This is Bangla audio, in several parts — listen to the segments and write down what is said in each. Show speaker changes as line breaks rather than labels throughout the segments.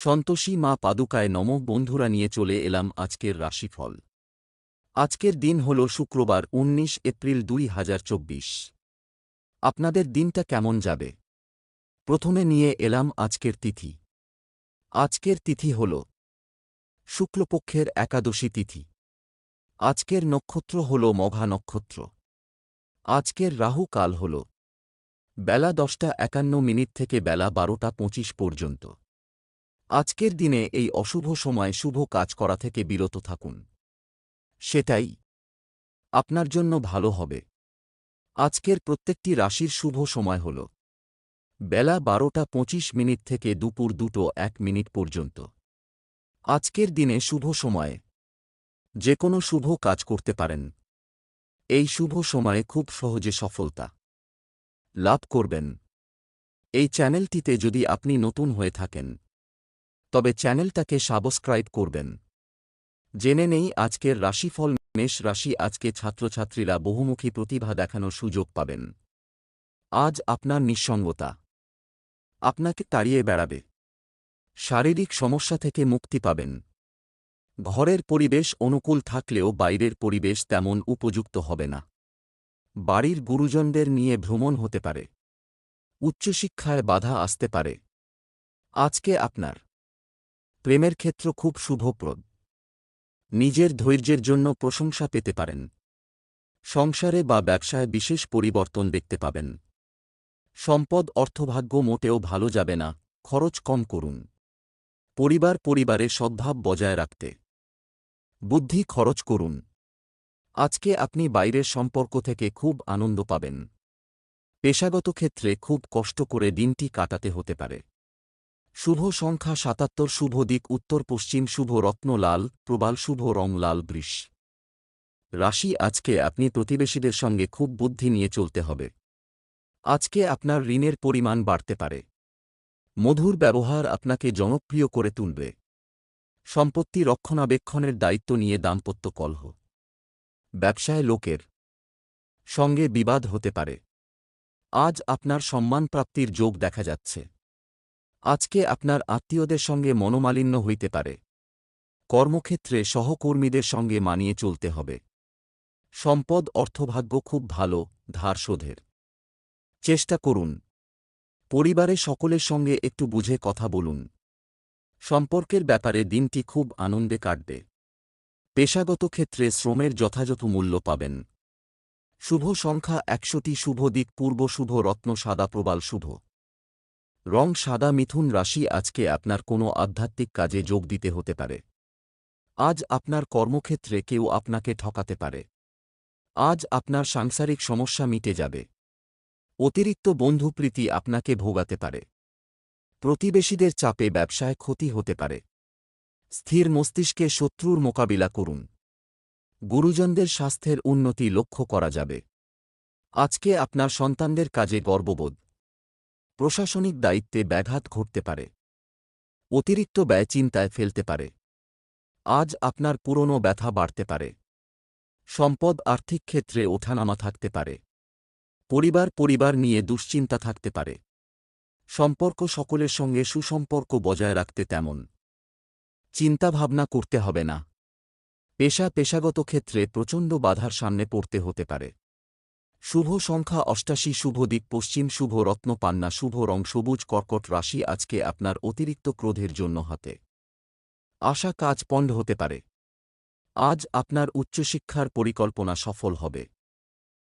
সন্তোষী মা পাদুকায় নমঃ। বন্ধুরা, নিয়ে চলে এলাম আজকের রাশিফল। আজকের দিন হল শুক্রবার, ১৯ এপ্রিল ২০২৪। আপনাদের দিনটা কেমন যাবে? প্রথমে নিয়ে এলাম আজকের তিথি। আজকের তিথি হল শুক্লপক্ষের একাদশী তিথি। আজকের নক্ষত্র হল মঘা নক্ষত্র। আজকের রাহু কাল হল বেলা ১০টা ৫১ থেকে বেলা ১২টা ২৫ পর্যন্ত। আজকের দিনে এই অশুভ সময়ে শুভ কাজ করা থেকে বিরত থাকুন, সেটাই আপনার জন্য ভালো হবে। আজকের প্রত্যেকটি রাশির শুভ সময় হল বেলা ১২টা ২৫ থেকে দুপুর ২টো ১ পর্যন্ত। আজকের দিনে শুভ সময়ে যে কোনো শুভ কাজ করতে পারেন। এই শুভ সময়ে খুব সহজে সফলতা লাভ করবেন। এই চ্যানেলটিতে যদি আপনি নতুন হয়ে থাকেন তবে চ্যানেলটাকে সাবস্ক্রাইব করবেন। জেনে নেই আজকের রাশিফল। মেষ রাশি, আজকে ছাত্রছাত্রীরা বহুমুখী প্রতিভা দেখানোর সুযোগ পাবেন। আজ আপনার নিঃসঙ্গতা আপনাকে তাড়িয়ে বেড়াবে। শারীরিক সমস্যা থেকে মুক্তি পাবেন। ঘরের পরিবেশ অনুকূল থাকলেও বাইরের পরিবেশ তেমন উপযুক্ত হবে না। বাড়ির গুরুজনদের নিয়ে ভ্রমণ হতে পারে। উচ্চশিক্ষায় বাধা আসতে পারে। আজকে আপনার প্রেমের ক্ষেত্র খুব শুভপ্রদ। নিজের ধৈর্যের জন্য প্রশংসা পেতে পারেন। সংসারে বা ব্যবসায় বিশেষ পরিবর্তন দেখতে পাবেন। সম্পদ অর্থভাগ্য মোটেও ভালো যাবে না, খরচ কম করুন। পরিবারে সদ্ভাব বজায় রাখতে বুদ্ধি খরচ করুন। আজকে আপনি বাইরের সম্পর্ক থেকে খুব আনন্দ পাবেন। পেশাগত ক্ষেত্রে খুব কষ্ট করে দিনটি কাটাতে হতে পারে। শুভ সংখ্যা ৭৭, শুভ দিক উত্তর পশ্চিম, শুভ রত্ন লাল, প্রবাল, শুভ রং লাল। বৃষ রাশি, আজকে আপনি প্রতিবেশীদের সঙ্গে খুব বুদ্ধি নিয়ে চলতে হবে। আজকে আপনার ঋণের পরিমাণ বাড়তে পারে। মধুর ব্যবহার আপনাকে জনপ্রিয় করে তুলবে। সম্পত্তি রক্ষণাবেক্ষণের দায়িত্ব নিয়ে দাম্পত্য কলহ। ব্যবসায় লোকের সঙ্গে বিবাদ হতে পারে। আজ আপনার সম্মান প্রাপ্তির যোগ দেখা যাচ্ছে। আজকে আপনার আত্মীয়দের সঙ্গে মনোমালিন্য হইতে পারে। কর্মক্ষেত্রে সহকর্মীদের সঙ্গে মানিয়ে চলতে হবে। সম্পদ অর্থভাগ্য খুব ভালো, ধার শোধের চেষ্টা করুন। পরিবারে সকলের সঙ্গে একটু বুঝে কথা বলুন। সম্পর্কের ব্যাপারে দিনটি খুব আনন্দে কাটবে। পেশাগত ক্ষেত্রে শ্রমের যথাযথ মূল্য পাবেন। শুভ সংখ্যা ১০০টি, শুভ দিক পূর্ব, শুভ রত্ন সাদা, প্রবাল, শুভ রং সাদা। মিথুন রাশি, আজকে আপনার কোনো আধ্যাত্মিক কাজে যোগ দিতে হতে পারে। আজ আপনার কর্মক্ষেত্রে কেউ আপনাকে ঠকাতে পারে। আজ আপনার সাংসারিক সমস্যা মিটে যাবে। অতিরিক্ত বন্ধুপ্রীতি আপনাকে ভোগাতে পারে। প্রতিবেশীদের চাপে ব্যবসায় ক্ষতি হতে পারে। স্থির মস্তিষ্কে শত্রুর মোকাবিলা করুন। গুরুজনদের স্বাস্থ্যের উন্নতি লক্ষ্য করা যাবে। আজকে আপনার সন্তানদের কাজে গর্ববোধ। প্রশাসনিক দায়িত্বে ব্যাঘাত ঘটতে পারে। অতিরিক্ত ব্যয় চিন্তায় ফেলতে পারে। আজ আপনার পুরনো ব্যথা বাড়তে পারে। সম্পদ আর্থিক ক্ষেত্রে ওঠানামা থাকতে পারে। পরিবার নিয়ে দুশ্চিন্তা থাকতে পারে। সম্পর্ক সকলের সঙ্গে সুসম্পর্ক বজায় রাখতে তেমন চিন্তাভাবনা করতে হবে না। পেশাগত ক্ষেত্রে প্রচণ্ড বাধার সামনে পড়তে হতে পারে। শুভ সংখ্যা ৮৮, শুভ দিক পশ্চিম, শুভ রত্ন পান্না, শুভ রং সবুজ। কর্কট রাশি, আজকে আপনার অতিরিক্ত ক্রোধের জন্য হাতে আশা কাজ পণ্ড হতে পারে। আজ আপনার উচ্চশিক্ষার পরিকল্পনা সফল হবে।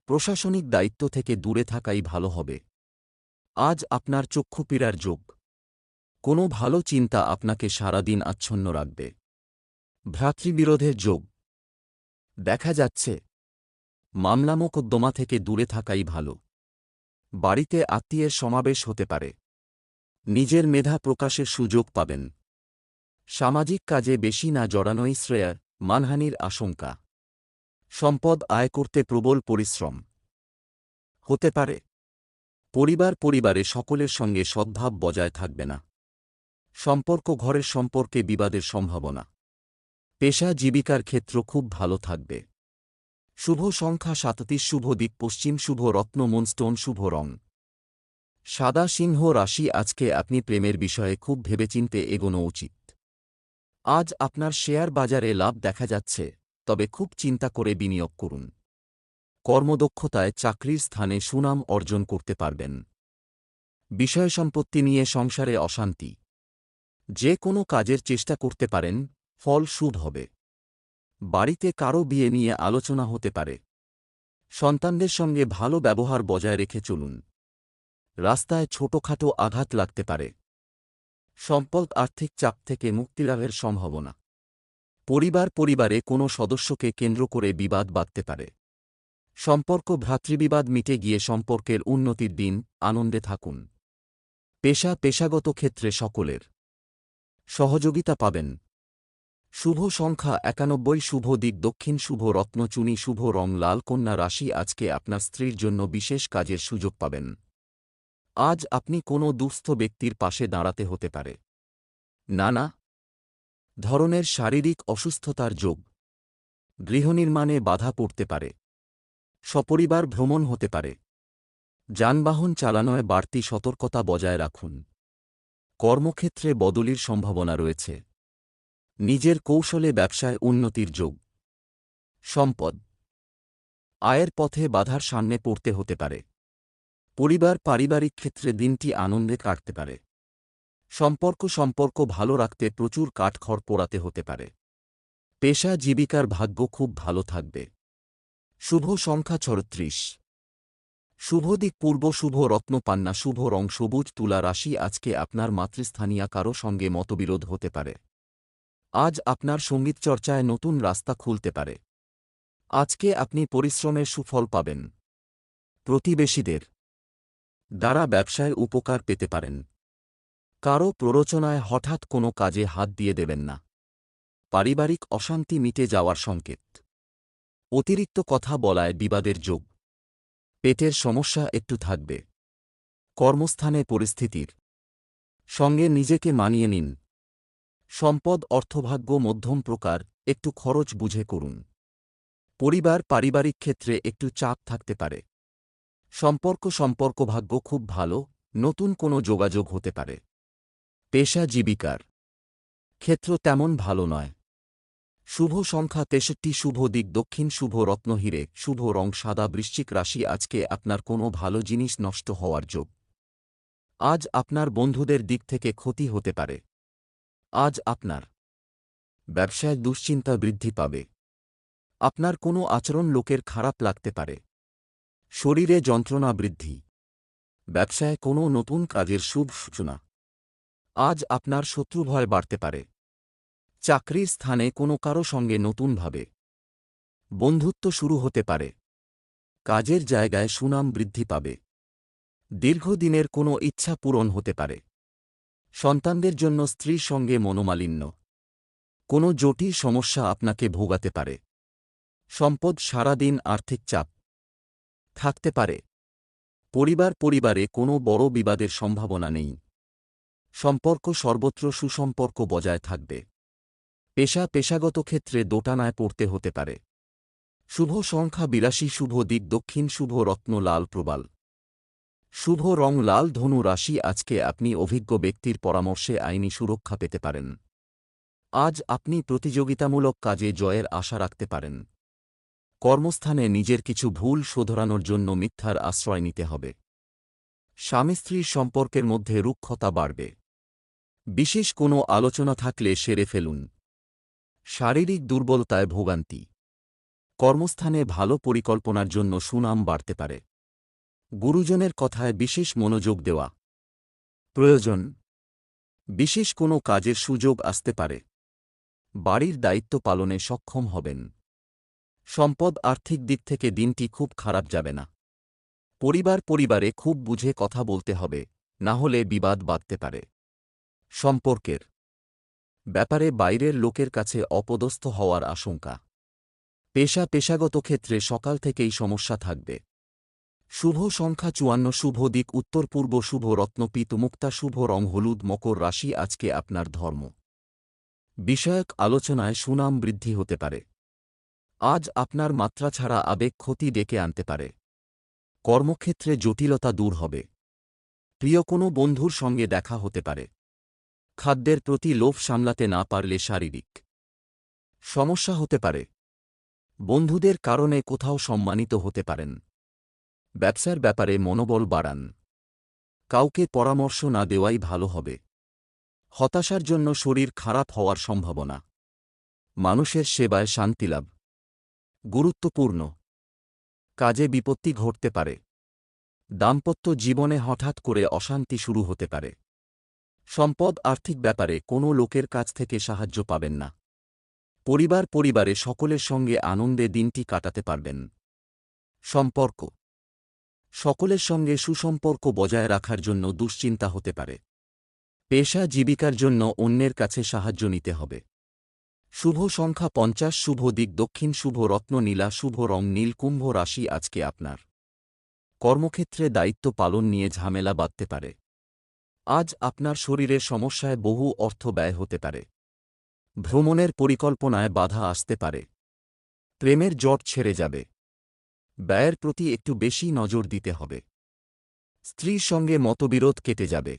প্রশাসনিক দায়িত্ব থেকে দূরে থাকাই ভালো হবে। আজ আপনার চক্ষুপীড়ার যোগ। কোনো ভালো চিন্তা আপনাকে সারাদিন আচ্ছন্ন রাখবে। ভ্রাতৃবিরোধের যোগ দেখা যাচ্ছে। মামলা মোকদ্দমা থেকে দূরে থাকাই ভালো। বাড়িতে আত্মীয়ের সমাবেশ হতে পারে। নিজের মেধা প্রকাশের সুযোগ পাবেন। সামাজিক কাজে বেশি না জড়ানোই শ্রেয়। মানহানির আশঙ্কা। সম্পদ আয় করতে প্রবল পরিশ্রম হতে পারে। পরিবারে সকলের সঙ্গে সদ্ভাব বজায় থাকবে না। সম্পর্ক ঘরের সম্পর্কে বিবাদের সম্ভাবনা। পেশা জীবিকার ক্ষেত্র খুব ভালো থাকবে। শুভ সংখ্যা ৩৭, শুভ দিক পশ্চিম, শুভ রত্ন মুনস্টোন, শুভ রং সাদা সিংহ রাশি আজকে আপনি প্রেমের বিষয়ে খুব ভেবেচিন্তে এগোনো উচিত। আজ আপনার শেয়ার বাজারে লাভ দেখা যাচ্ছে, তবে খুব চিন্তা করে বিনিয়োগ করুন। কর্মদক্ষতায় চাকরির স্থানে সুনাম অর্জন করতে পারবেন। বিষয় সম্পত্তি নিয়ে সংসারে অশান্তি। যে কোনো কাজের চেষ্টা করতে পারেন, ফল শুভ হবে। বাড়িতে কারও বিয়ে নিয়ে আলোচনা হতে পারে। সন্তানদের সঙ্গে ভালো ব্যবহার বজায় রেখে চলুন। রাস্তায় ছোটখাটো আঘাত লাগতে পারে। সম্পদ আর্থিক চাপ থেকে মুক্তিলাভের সম্ভাবনা। পরিবারে কোনো সদস্যকে কেন্দ্র করে বিবাদ বাধতে পারে। সম্পর্ক ভ্রাতৃবিবাদ মিটে গিয়ে সম্পর্কের উন্নতির দিন, আনন্দে থাকুন। পেশাগত ক্ষেত্রে সকলের সহযোগিতা পাবেন। শুভ সংখ্যা ৯১, শুভ দিক দক্ষিণ, শুভ রত্ন চুনি, শুভ রং লাল। কন্যা রাশি আজকে আপনার স্ত্রীর জন্য বিশেষ কাজের সুযোগ পাবেন। আজ আপনি কোনো দুস্থ ব্যক্তির পাশে দাঁড়াতে হতে পারে। নানা ধরনের শারীরিক অসুস্থতার যোগ। গৃহনির্মাণে বাধা পড়তে পারে। সপরিবার ভ্রমণ হতে পারে। যানবাহন চালানোয় বাড়তি সতর্কতা বজায় রাখুন। কর্মক্ষেত্রে বদলির সম্ভাবনা রয়েছে। নিজের কৌশলে ব্যবসায় উন্নতির যোগ। সম্পদ আয়ের পথে বাধার সামনে পড়তে হতে পারে। পারিবারিক ক্ষেত্রে দিনটি আনন্দে কাটতে পারে। সম্পর্ক ভালো রাখতে প্রচুর কাঠখড় পোড়াতে হতে পারে। পেশা জীবিকার ভাগ্য খুব ভালো থাকবে। শুভ সংখ্যা ৩৬। শুভ দিক পূর্ব, শুভ রত্ন পান্না, শুভ রং সবুজ। তুলা রাশি আজকে আপনার মাতৃস্থানীয় কারো সঙ্গে মতবিরোধ হতে পারে। আজ আপনার সঙ্গীতচর্চায় নতুন রাস্তা খুলতে পারে। আজকে আপনি পরিশ্রমের সুফল পাবেন। প্রতিবেশীদের দ্বারা ব্যবসায় উপকার পেতে পারেন। কারও প্ররোচনায় হঠাৎ কোনো কাজে হাত দিয়ে দেবেন না। পারিবারিক অশান্তি মিটে যাওয়ার সংকেত। অতিরিক্ত কথা বলায় বিবাদের যোগ। পেটের সমস্যা একটু থাকবে। কর্মস্থানে পরিস্থিতির সঙ্গে নিজেকে মানিয়ে নিন। সম্পদ অর্থভাগ্য মধ্যম প্রকার, একটু খরচ বুঝে করুন। পারিবারিক ক্ষেত্রে একটু চাপ থাকতে পারে। সম্পর্ক ভাগ্য খুব ভালো, নতুন কোনো যোগাযোগ হতে পারে। পেশা জীবিকার ক্ষেত্র তেমন ভালো নয়। শুভ সংখ্যা ৬৩, শুভ দিক দক্ষিণ, শুভ রত্ন হিরে, শুভ রং সাদা। বৃশ্চিক রাশি আজকে আপনার কোনো ভালো জিনিস নষ্ট হওয়ার যোগ। আজ আপনার বন্ধুদের দিক থেকে ক্ষতি হতে পারে। আজ আপনার ব্যবসায় দুশ্চিন্তা বৃদ্ধি পাবে। আপনার কোনো আচরণ লোকের খারাপ লাগতে পারে। শরীরে যন্ত্রণা বৃদ্ধি। ব্যবসায় কোনো নতুন কাজের শুভ সূচনা। আজ আপনার শত্রুভয় বাড়তে পারে। চাকরির স্থানে কোনো কারো সঙ্গে নতুনভাবে বন্ধুত্ব শুরু হতে পারে। কাজের জায়গায় সুনাম বৃদ্ধি পাবে। দীর্ঘদিনের কোনো ইচ্ছা পূরণ হতে পারে। সন্তানদের জন্য স্ত্রীর সঙ্গে মনোমালিন্য। কোনো জটিল সমস্যা আপনাকে ভোগাতে পারে। সম্পদ সারাদিন আর্থিক চাপ থাকতে পারে। পরিবারে কোনো বড় বিবাদের সম্ভাবনা নেই। সম্পর্ক সর্বত্র সুসম্পর্ক বজায় থাকবে। পেশাগত ক্ষেত্রে দোটানায় পড়তে হতে পারে। শুভ সংখ্যা ৮২, শুভ দিক দক্ষিণ, শুভ রত্ন লাল প্রবাল, শুভ রং লাল। ধনু রাশি আজকে আপনি অভিজ্ঞ ব্যক্তির পরামর্শে আইনি সুরক্ষা পেতে পারেন। আজ আপনি প্রতিযোগিতামূলক কাজে জয়ের আশা রাখতে পারেন। কর্মস্থানে নিজের কিছু ভুল শোধরানোর জন্য মিথ্যার আশ্রয় নিতে হবে। স্বামী স্ত্রীর সম্পর্কের মধ্যে রুক্ষতা বাড়বে। বিশেষ কোনো আলোচনা থাকলে সেরে ফেলুন। শারীরিক দুর্বলতায় ভোগান্তি। কর্মস্থানে ভালো পরিকল্পনার জন্য সুনাম বাড়তে পারে। গুরুজনের কথায় বিশেষ মনোযোগ দেওয়া প্রয়োজন। বিশেষ কোনো কাজের সুযোগ আসতে পারে। বাড়ির দায়িত্ব পালনে সক্ষম হবেন। সম্পদ আর্থিক দিক থেকে দিনটি খুব খারাপ যাবে না। পরিবারে খুব বুঝে কথা বলতে হবে, না হলে বিবাদ বাধতে পারে। সম্পর্কের ব্যাপারে বাইরের লোকের কাছে অপদস্থ হওয়ার আশঙ্কা। পেশাগত ক্ষেত্রে সকাল থেকেই সমস্যা থাকবে। শুভ সংখ্যা ৫৪, শুভ দিক উত্তর পূর্ব, শুভ রত্ন পীত মুক্তা, শুভ রং হলুদ। মকর রাশি আজকে আপনার ধর্ম বিষয়ক আলোচনায় সুনাম বৃদ্ধি হতে পারে। আজ আপনার মাত্রা ছাড়া আবেগ ক্ষতি ডেকে আনতে পারে। কর্মক্ষেত্রে জটিলতা দূর হবে। প্রিয় কোনো বন্ধুর সঙ্গে দেখা হতে পারে। খাদ্যের প্রতি লোভ সামলাতে না পারলে শারীরিক সমস্যা হতে পারে। বন্ধুদের কারণে কোথাও সম্মানিত হতে পারেন। ব্যবসার ব্যাপারে মনোবল বাড়ান। কাউকে পরামর্শ না দেওয়াই ভালো হবে। হতাশার জন্য শরীর খারাপ হওয়ার সম্ভাবনা। মানুষের সেবায় শান্তিলাভ গুরুত্বপূর্ণ। কাজে বিপত্তি ঘটতে পারে। দাম্পত্য জীবনে হঠাৎ করে অশান্তি শুরু হতে পারে। সম্পদ আর্থিক ব্যাপারে কোনো লোকের কাছ থেকে সাহায্য পাবেন না। পরিবারে সকলের সঙ্গে আনন্দে দিনটি কাটাতে পারবেন। সম্পর্ক সকলের সঙ্গে সুসম্পর্ক বজায় রাখার জন্য দুশ্চিন্তা হতে পারে। পেশা জীবিকার জন্য অন্যের কাছে সাহায্য নিতে হবে। শুভ সংখ্যা 50, শুভ দিক দক্ষিণ, শুভ রত্ন নীলা, শুভ রং নীল। কুম্ভ রাশি, আজকে আপনার কর্মক্ষেত্রে দায়িত্ব পালন নিয়ে ঝামেলা বাধতে পারে। আজ আপনার শরীরের সমস্যায় বহু অর্থ ব্যয় হতে পারে। ভ্রমণের পরিকল্পনায় বাধা আসতে পারে। প্রেমের জট ছেড়ে যাবে। ব্যয়ের প্রতি একটু বেশি নজর দিতে হবে। স্ত্রীর সঙ্গে মতবিরোধ কেটে যাবে।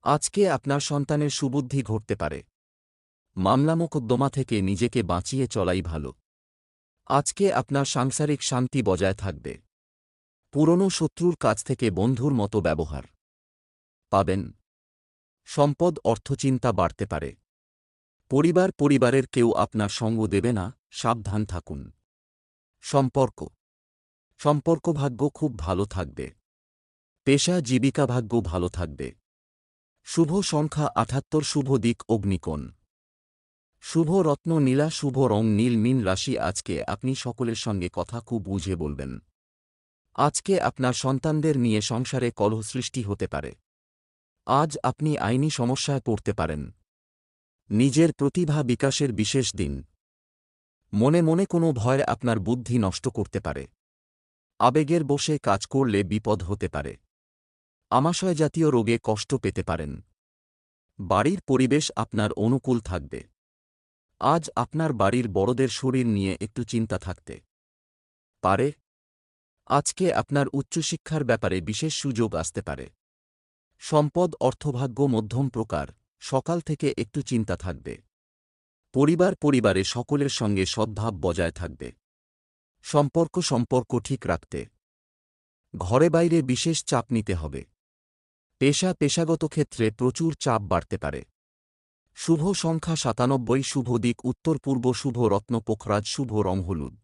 আজকে আপনার সন্তানের সুবুদ্ধি ঘটতে পারে। মামলা মোকদ্দমা থেকে নিজেকে বাঁচিয়ে চলাই ভালো। আজকে আপনার সাংসারিক শান্তি বজায় থাকবে। পুরনো শত্রুর কাছ থেকে বন্ধুর মতো ব্যবহার পাবেন। সম্পদ অর্থচিন্তা বাড়তে পারে। পরিবারের কেউ আপনার সঙ্গ দেবে না, সাবধান থাকুন। সম্পর্ক ভাগ্য খুব ভালো থাকবে। পেশা জীবিকা ভাগ্য ভালো থাকবে। শুভ সংখ্যা 78, শুভ দিক অগ্নিকোণ, শুভ রত্ন নীলা, শুভ রং নীল। মীন রাশি, আজকে আপনি সকলের সঙ্গে কথা খুব বুঝে বলবেন। আজকে আপনার সন্তানদের নিয়ে সংসারে কলহ সৃষ্টি হতে পারে। আজ আপনি আইনি সমস্যায় পড়তে পারেন। নিজের প্রতিভা বিকাশের বিশেষ দিন। মনে মনে কোনো ভয় আপনার বুদ্ধি নষ্ট করতে পারে। আবেগের বশে কাজ করলে বিপদ হতে পারে। আমাশয় জাতীয় রোগে কষ্ট পেতে পারেন। বাড়ির পরিবেশ আপনার অনুকূল থাকবে। আজ আপনার বাড়ির বড়দের শরীর নিয়ে একটু চিন্তা থাকতে পারে। আজকে আপনার উচ্চশিক্ষার ব্যাপারে বিশেষ সুযোগ আসতে পারে। সম্পদ অর্থভাগ্য মধ্যম প্রকার। সকাল থেকে একটু চিন্তা থাকবে। পরিবারে সকলের সঙ্গে সদ্ভাব বজায় থাকবে। সম্পর্ক ঠিক রাখতে ঘরে বাইরে বিশেষ চাপ নিতে হবে। পেশাগত ক্ষেত্রে প্রচুর চাপ বাড়তে পারে। শুভ সংখ্যা 97, শুভ দিক উত্তর পূর্ব, শুভ রত্ন পোখরাজ, শুভ রং হলুদ।